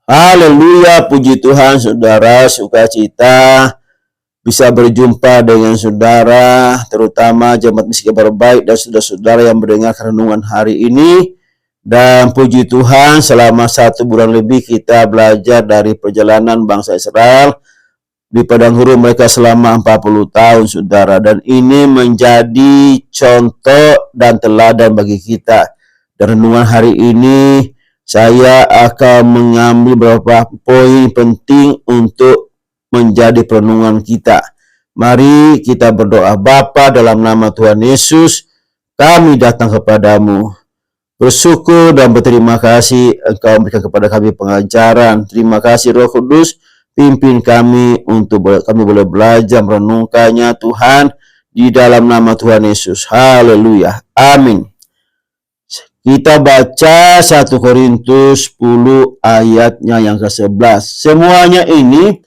Haleluya, puji Tuhan saudara, sukacita bisa berjumpa dengan saudara, terutama jemaat miskin berbaik dan saudara-saudara yang mendengar renungan hari ini. Dan puji Tuhan, selama 1 bulan lebih kita belajar dari perjalanan bangsa Israel di padang gurun mereka selama 40 tahun saudara. Dan ini menjadi contoh dan teladan bagi kita. Dan renungan hari ini saya akan mengambil beberapa poin penting untuk menjadi perenungan kita. Mari kita berdoa. Bapa, dalam nama Tuhan Yesus, kami datang kepadamu. Bersyukur dan berterima kasih Engkau berikan kepada kami pengajaran. Terima kasih Roh Kudus, pimpin kami untuk kami boleh belajar merenungkannya Tuhan, di dalam nama Tuhan Yesus. Haleluya. Amin. Kita baca 1 Korintus 10 ayatnya yang ke-11. Semuanya ini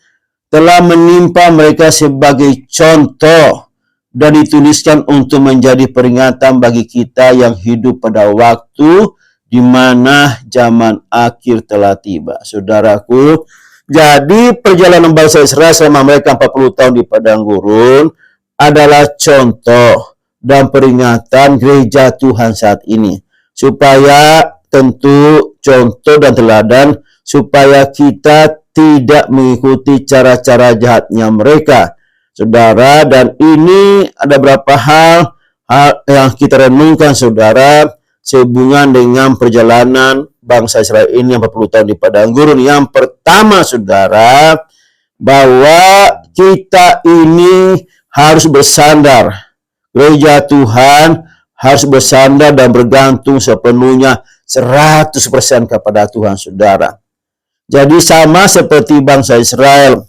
telah menimpa mereka sebagai contoh dan dituliskan untuk menjadi peringatan bagi kita yang hidup pada waktu di mana zaman akhir telah tiba. Saudaraku, jadi perjalanan bangsa Israel selama mereka 40 tahun di padang gurun adalah contoh dan peringatan gereja Tuhan saat ini. Supaya tentu contoh dan teladan supaya kita tidak mengikuti cara-cara jahatnya mereka, saudara. Dan ini ada beberapa hal yang kita renungkan, saudara, sehubungan dengan perjalanan bangsa Israel ini yang 40 tahun di padang gurun. Yang pertama, saudara, bahwa kita ini harus bersandar. Gereja Tuhan harus bersandar dan bergantung sepenuhnya 100% kepada Tuhan, saudara. Jadi sama seperti bangsa Israel,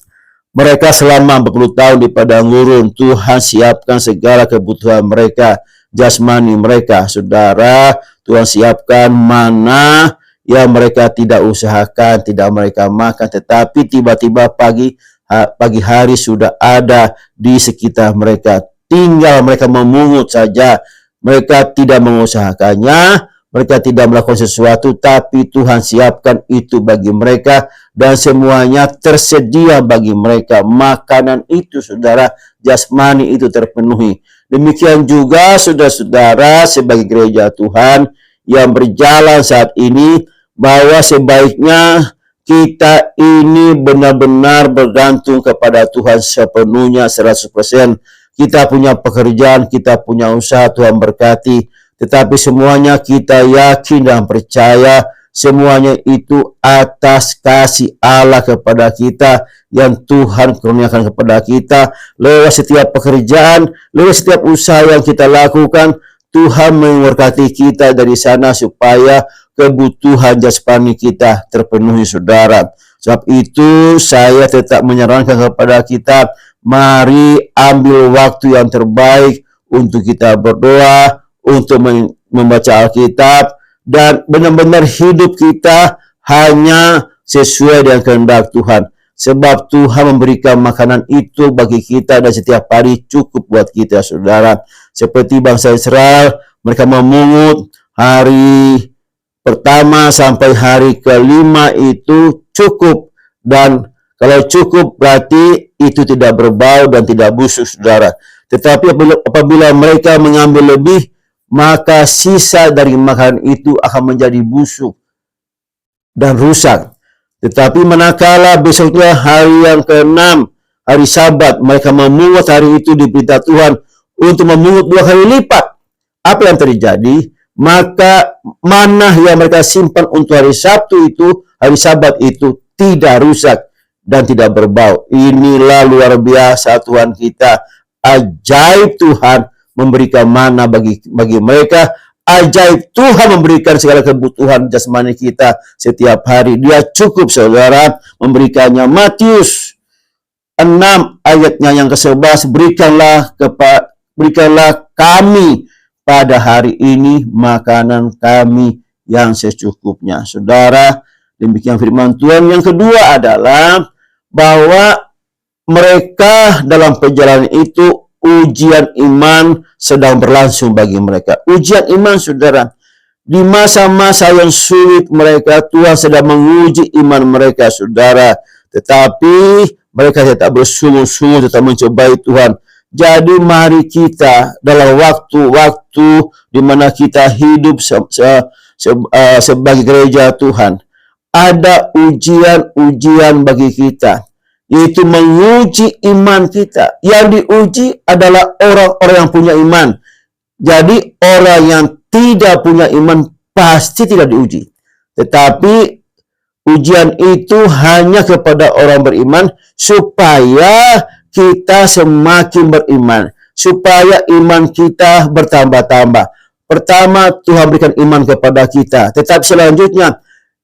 mereka selama 40 tahun di padang gurun, Tuhan siapkan segala kebutuhan mereka, jasmani mereka, saudara. Tuhan siapkan mana yang mereka tidak usahakan, tidak mereka makan, tetapi tiba-tiba pagi hari sudah ada di sekitar mereka. Tinggal mereka memungut saja. Mereka tidak mengusahakannya, mereka tidak melakukan sesuatu, tapi Tuhan siapkan itu bagi mereka dan semuanya tersedia bagi mereka. Makanan itu, saudara, jasmani itu terpenuhi. Demikian juga saudara-saudara sebagai gereja Tuhan yang berjalan saat ini, bahwa sebaiknya kita ini benar-benar bergantung kepada Tuhan sepenuhnya 100%. Kita punya pekerjaan, kita punya usaha, Tuhan berkati. Tetapi semuanya kita yakin dan percaya, semuanya itu atas kasih Allah kepada kita, yang Tuhan kurniakan kepada kita. Lewat setiap pekerjaan, lewat setiap usaha yang kita lakukan, Tuhan memberkati kita dari sana supaya kebutuhan jasmani kita terpenuhi, saudara. Sebab itu saya tetap menyarankan kepada kita, mari ambil waktu yang terbaik untuk kita berdoa, untuk membaca Alkitab, dan benar-benar hidup kita hanya sesuai dengan kehendak Tuhan. Sebab Tuhan memberikan makanan itu bagi kita dan setiap hari cukup buat kita, saudara. Seperti bangsa Israel, mereka memungut hari pertama sampai hari kelima itu cukup. Dan kalau cukup berarti itu tidak berbau dan tidak busuk, saudara. Tetapi apabila mereka mengambil lebih, maka sisa dari makanan itu akan menjadi busuk dan rusak. Tetapi manakala besoknya hari yang ke-6, hari Sabat, mereka memungut hari itu diperintah Tuhan untuk memungut 2 kali lipat. Apa yang terjadi? Maka manah yang mereka simpan untuk hari Sabtu itu, hari Sabat itu tidak rusak dan tidak berbau. Inilah luar biasa Tuhan kita. Ajaib Tuhan memberikan mana bagi mereka. Ajaib Tuhan memberikan segala kebutuhan jasmani kita setiap hari. Dia cukup, saudara, memberikannya. Matius 6 ayatnya yang ke-11, berikanlah kami pada hari ini makanan kami yang secukupnya. Saudara, demikian firman Tuhan. Yang kedua adalah bahwa mereka dalam perjalanan itu ujian iman sedang berlangsung bagi mereka. Ujian iman, saudara. Di masa-masa yang sulit mereka, Tuhan sedang menguji iman mereka, saudara. Tetapi mereka tetap bersungguh-sungguh, tetap mencobai Tuhan. Jadi mari kita dalam waktu-waktu di mana kita hidup sebagai gereja Tuhan, ada ujian-ujian bagi kita, yaitu menguji iman kita. Yang diuji adalah orang-orang yang punya iman. Jadi orang yang tidak punya iman pasti tidak diuji. Tetapi ujian itu hanya kepada orang beriman supaya kita semakin beriman, supaya iman kita bertambah-tambah. Pertama, Tuhan berikan iman kepada kita. Tetapi selanjutnya,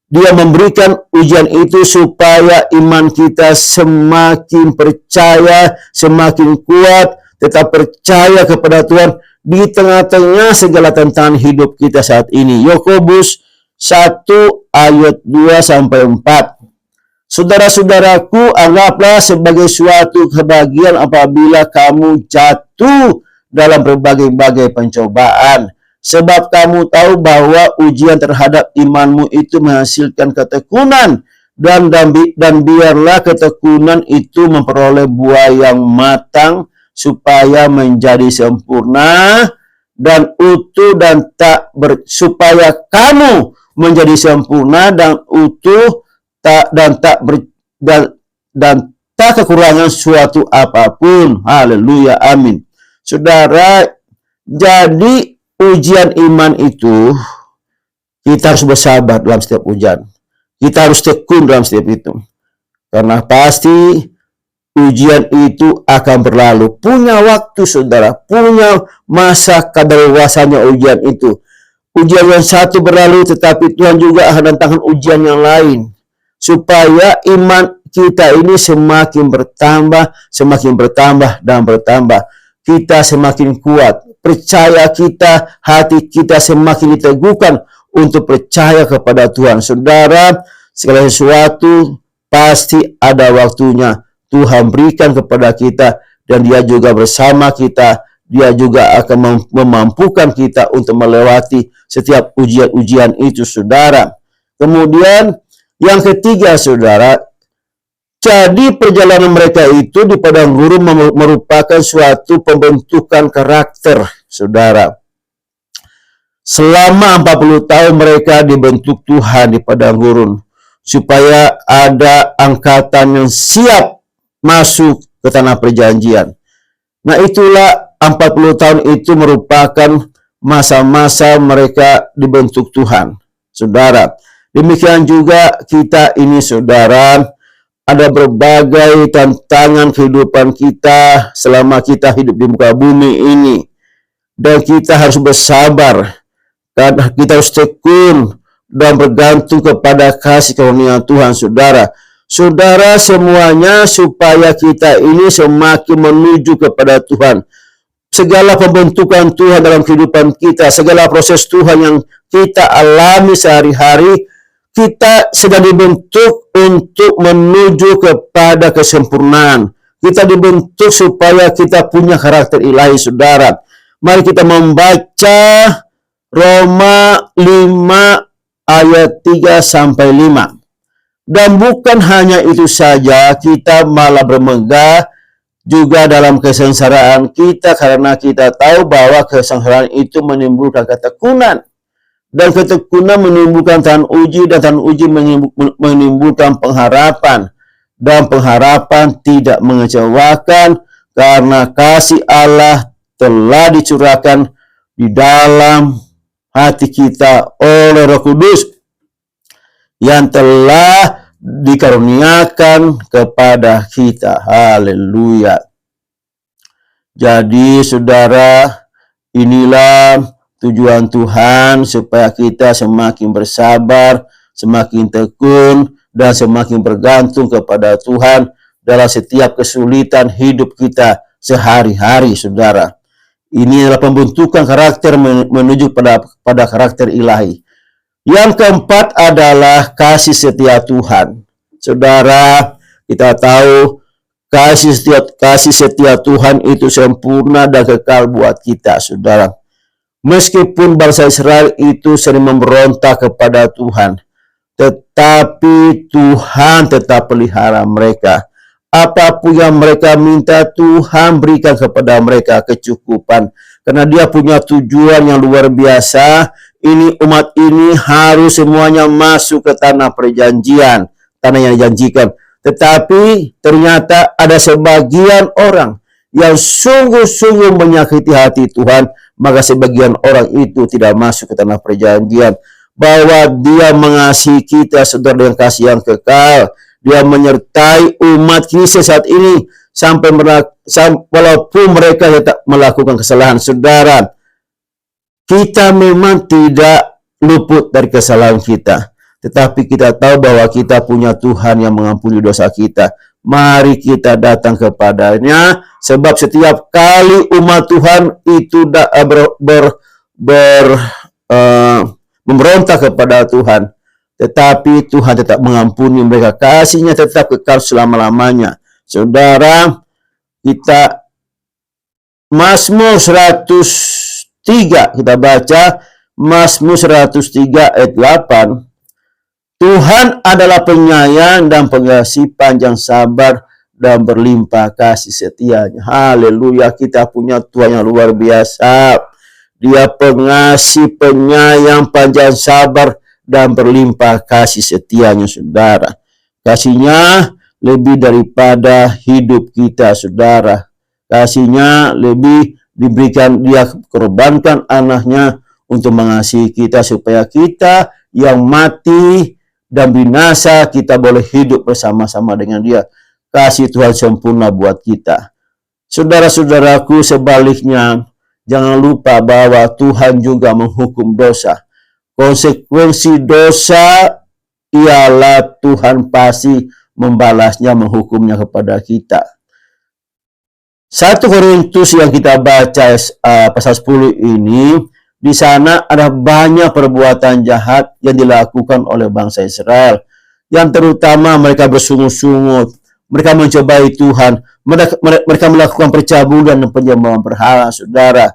Dia memberikan ujian itu supaya iman kita semakin percaya, semakin kuat, tetap percaya kepada Tuhan di tengah-tengah segala tantangan hidup kita saat ini. Yakobus 1 ayat 2-4. Saudara-saudaraku, anggaplah sebagai suatu kebahagiaan apabila kamu jatuh dalam berbagai-bagai pencobaan. Sebab kamu tahu bahwa ujian terhadap imanmu itu menghasilkan ketekunan. Dan biarlah ketekunan itu memperoleh buah yang matang, supaya menjadi sempurna dan utuh dan supaya kamu menjadi sempurna dan utuh dan tak kekurangan suatu apapun. Haleluya, amin. Saudara, jadi ujian iman itu kita harus bersabar dalam setiap ujian. Kita harus tekun dalam setiap itu. Karena pasti ujian itu akan berlalu. Punya waktu, saudara. Punya masa kadaluarsanya ujian itu. Ujian yang satu berlalu, tetapi Tuhan juga akan datangkan ujian yang lain. Supaya iman kita ini semakin bertambah dan bertambah. Kita semakin kuat. Percaya kita, hati kita semakin diteguhkan untuk percaya kepada Tuhan. Saudara, segala sesuatu pasti ada waktunya. Tuhan berikan kepada kita, dan Dia juga bersama kita. Dia juga akan memampukan kita untuk melewati setiap ujian-ujian itu, saudara. Kemudian yang ketiga, saudara, jadi perjalanan mereka itu di padang gurun merupakan suatu pembentukan karakter, saudara. Selama 40 tahun mereka dibentuk Tuhan di padang gurun, supaya ada angkatan yang siap masuk ke tanah perjanjian. Nah, itulah 40 tahun itu merupakan masa-masa mereka dibentuk Tuhan, saudara. Demikian juga kita ini, saudara, ada berbagai tantangan kehidupan kita selama kita hidup di muka bumi ini. Dan kita harus bersabar, dan kita harus tekun dan bergantung kepada kasih karunia Tuhan, saudara. Saudara semuanya, supaya kita ini semakin menuju kepada Tuhan. Segala pembentukan Tuhan dalam kehidupan kita, segala proses Tuhan yang kita alami sehari-hari, kita sedang dibentuk untuk menuju kepada kesempurnaan. Kita dibentuk supaya kita punya karakter ilahi, saudara. Mari kita membaca Roma 5 ayat 3-5. Dan bukan hanya itu saja, kita malah bermegah juga dalam kesengsaraan kita, karena kita tahu bahwa kesengsaraan itu menimbulkan ketekunan. Dan ketekunan menimbulkan tahan uji, dan tahan uji menimbulkan pengharapan. Dan pengharapan tidak mengecewakan, karena kasih Allah telah dicurahkan di dalam hati kita oleh Roh Kudus yang telah dikaruniakan kepada kita. Haleluya. Jadi, saudara, inilah tujuan Tuhan, supaya kita semakin bersabar, semakin tekun, dan semakin bergantung kepada Tuhan dalam setiap kesulitan hidup kita sehari-hari, saudara. Ini adalah pembentukan karakter menuju pada karakter ilahi. Yang keempat adalah kasih setia Tuhan. Saudara, kita tahu kasih setia Tuhan itu sempurna dan kekal buat kita, saudara. Meskipun bangsa Israel itu sering memberontak kepada Tuhan, tetapi Tuhan tetap pelihara mereka. Apapun yang mereka minta, Tuhan berikan kepada mereka kecukupan. Karena Dia punya tujuan yang luar biasa. Ini umat ini harus semuanya masuk ke tanah perjanjian, tanah yang dijanjikan. Tetapi ternyata ada sebagian orang yang sungguh-sungguh menyakiti hati Tuhan, maka sebagian orang itu tidak masuk ke tanah perjanjian. Bahwa Dia mengasihi kita, saudara, dengan kasih yang kekal. Dia menyertai umat Kristus saat ini sampai walaupun mereka tetap melakukan kesalahan. Saudara, kita memang tidak luput dari kesalahan kita, tetapi kita tahu bahwa kita punya Tuhan yang mengampuni dosa kita. Mari kita datang kepadanya, sebab setiap kali umat Tuhan itu memberontak kepada Tuhan, tetapi Tuhan tetap mengampuni mereka. Kasih-Nya tetap kekal selama-lamanya. Saudara, kita Mazmur 103, kita baca Mazmur 103 ayat 8. Tuhan adalah penyayang dan pengasih, panjang sabar dan berlimpah kasih setianya. Haleluya, kita punya Tuhan yang luar biasa. Dia pengasih, penyayang, panjang sabar dan berlimpah kasih setianya, saudara. Kasih-Nya lebih daripada hidup kita, saudara. Kasih-Nya lebih diberikan, Dia korbankan anaknya untuk mengasihi kita, supaya kita yang mati dan binasa, kita boleh hidup bersama-sama dengan Dia. Kasih Tuhan sempurna buat kita. Saudara-saudaraku, sebaliknya, jangan lupa bahwa Tuhan juga menghukum dosa. Konsekuensi dosa ialah Tuhan pasti membalasnya, menghukumnya kepada kita. 1 Korintus yang kita baca pasal 10 ini, di sana ada banyak perbuatan jahat yang dilakukan oleh bangsa Israel. Yang terutama mereka bersungut-sungut, mereka mencobai Tuhan, mereka melakukan percabulan dan penyembahan berhala, saudara.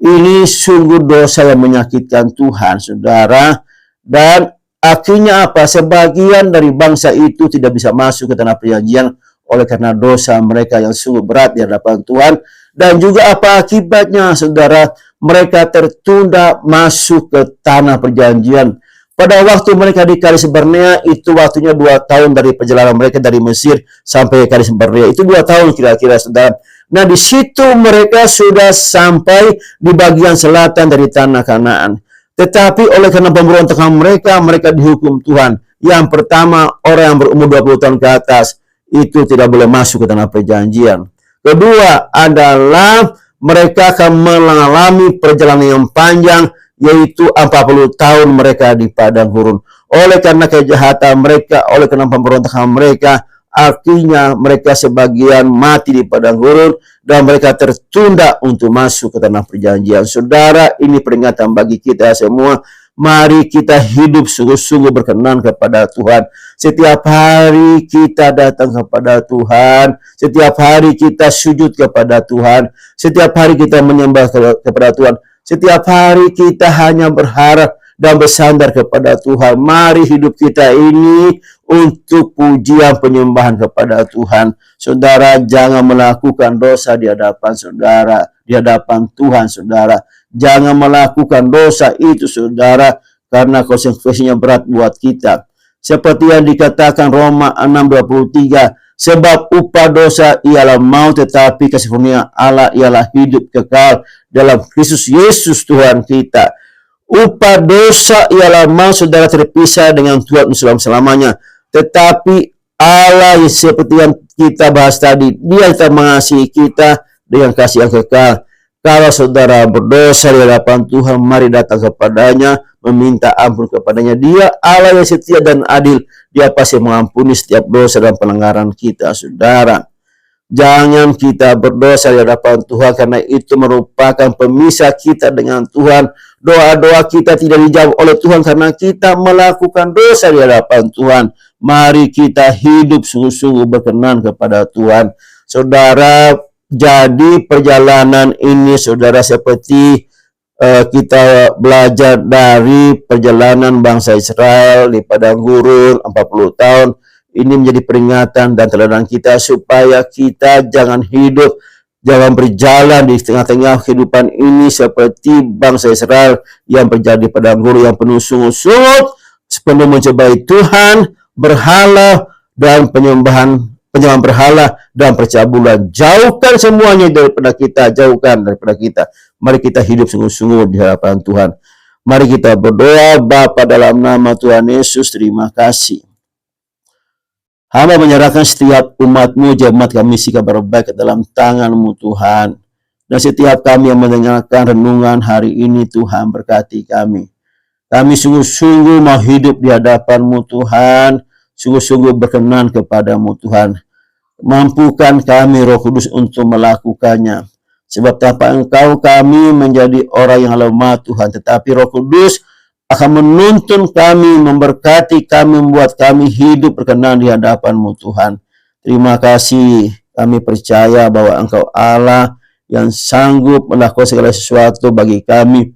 Ini sungguh dosa yang menyakitkan Tuhan, saudara. Dan akhirnya apa? Sebagian dari bangsa itu tidak bisa masuk ke tanah perjanjian oleh karena dosa mereka yang sungguh berat di hadapan Tuhan. Dan juga apa akibatnya, saudara? Mereka tertunda masuk ke tanah perjanjian. Pada waktu mereka di Kades Barnea, itu waktunya 2 tahun dari perjalanan mereka dari Mesir sampai Kades Barnea. Itu 2 tahun kira-kira, saudara. Nah, di situ mereka sudah sampai di bagian selatan dari tanah Kanaan. Tetapi oleh karena pemberontakan mereka, mereka dihukum Tuhan. Yang pertama, orang yang berumur 20 tahun ke atas itu tidak boleh masuk ke tanah perjanjian. Kedua adalah mereka akan mengalami perjalanan yang panjang, yaitu 40 tahun mereka di padang gurun. Oleh karena kejahatan mereka, oleh karena pemberontakan mereka, artinya mereka sebagian mati di padang gurun dan mereka tertunda untuk masuk ke tanah perjanjian. Saudara, ini peringatan bagi kita semua. Mari kita hidup sungguh-sungguh berkenan kepada Tuhan. Setiap hari kita datang kepada Tuhan. Setiap hari kita sujud kepada Tuhan. Setiap hari kita menyembah kepada Tuhan. Setiap hari kita hanya berharap dan bersandar kepada Tuhan. Mari hidup kita ini untuk pujian penyembahan kepada Tuhan. Saudara, jangan melakukan dosa di hadapan saudara, di hadapan Tuhan, saudara. Jangan melakukan dosa itu, saudara, karena konsekuensinya berat buat kita. Seperti yang dikatakan Roma 6:23, sebab upah dosa ialah maut, tetapi kasih karunia Allah ialah hidup kekal dalam Kristus Yesus Tuhan kita. Upah dosa ialah maut, saudara, terpisah dengan Tuhan selama-lamanya. Tetapi Allah yang seperti yang kita bahas tadi, Dia tetap mengasihi kita dengan kasih yang kekal. Kalau saudara berdosa di hadapan Tuhan, mari datang kepadanya, meminta ampun kepadanya. Dia Allah yang setia dan adil. Dia pasti mengampuni setiap dosa dan pelanggaran kita, saudara. Jangan kita berdosa di hadapan Tuhan, karena itu merupakan pemisah kita dengan Tuhan. Doa-doa kita tidak dijawab oleh Tuhan karena kita melakukan dosa di hadapan Tuhan. Mari kita hidup sungguh-sungguh berkenan kepada Tuhan. Saudara, jadi perjalanan ini, saudara, seperti kita belajar dari perjalanan bangsa Israel di padang gurun 40 tahun. Ini menjadi peringatan dan teladan kita supaya kita jangan berjalan di tengah-tengah kehidupan ini seperti bangsa Israel yang berjalan di padang gurun yang penuh sungut-sungut, penuh mencobai Tuhan, berhala, dan penyembahan berhala dan percabulan. Jauhkan semuanya daripada kita, jauhkan daripada kita. Mari kita hidup sungguh-sungguh di hadapan Tuhan. Mari kita berdoa. Bapa, dalam nama Tuhan Yesus, terima kasih. Hamba menyerahkan setiap umat-Mu, jemaat kami si Kabar Baik ke dalam tangan-Mu Tuhan. Dan setiap kami yang mendengarkan renungan hari ini, Tuhan berkati kami. Kami sungguh-sungguh mau hidup di hadapan-Mu Tuhan, sungguh-sungguh berkenan kepada-Mu Tuhan. Mampukan kami Roh Kudus untuk melakukannya. Sebab tanpa Engkau kami menjadi orang yang lemah Tuhan. Tetapi Roh Kudus akan menuntun kami, memberkati kami, membuat kami hidup berkenan di hadapan-Mu Tuhan. Terima kasih, kami percaya bahwa Engkau Allah yang sanggup melakukan segala sesuatu bagi kami.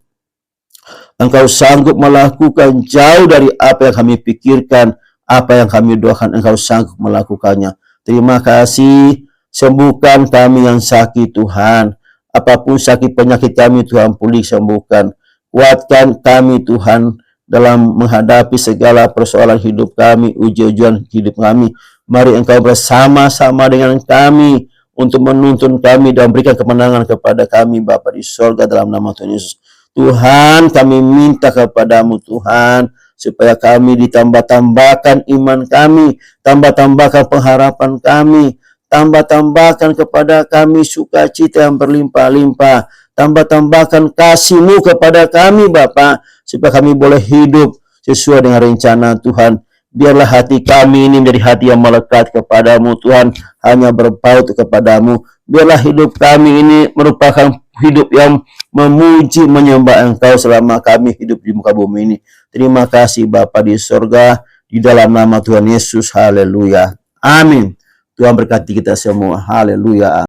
Engkau sanggup melakukan jauh dari apa yang kami pikirkan, apa yang kami doakan. Engkau sanggup melakukannya. Terima kasih, sembuhkan kami yang sakit Tuhan. Apapun sakit penyakit kami Tuhan, pulih sembuhkan. Kuatkan kami Tuhan dalam menghadapi segala persoalan hidup kami, ujian-ujian hidup kami. Mari Engkau bersama-sama dengan kami untuk menuntun kami dan berikan kemenangan kepada kami Bapa di sorga dalam nama Tuhan Yesus. Tuhan, kami minta kepadamu Tuhan, supaya kami ditambah-tambahkan iman kami, tambah-tambahkan pengharapan kami, tambah-tambahkan kepada kami sukacita yang berlimpah-limpah, tambah-tambahkan kasih-Mu kepada kami Bapa, supaya kami boleh hidup sesuai dengan rencana Tuhan. Biarlah hati kami ini menjadi hati yang melekat kepadamu Tuhan, hanya berpaut kepadamu. Biarlah hidup kami ini merupakan hidup yang memuji, menyembah Engkau selama kami hidup di muka bumi ini. Terima kasih Bapa di sorga, di dalam nama Tuhan Yesus. Haleluya. Amin. Tuhan berkati kita semua. Haleluya.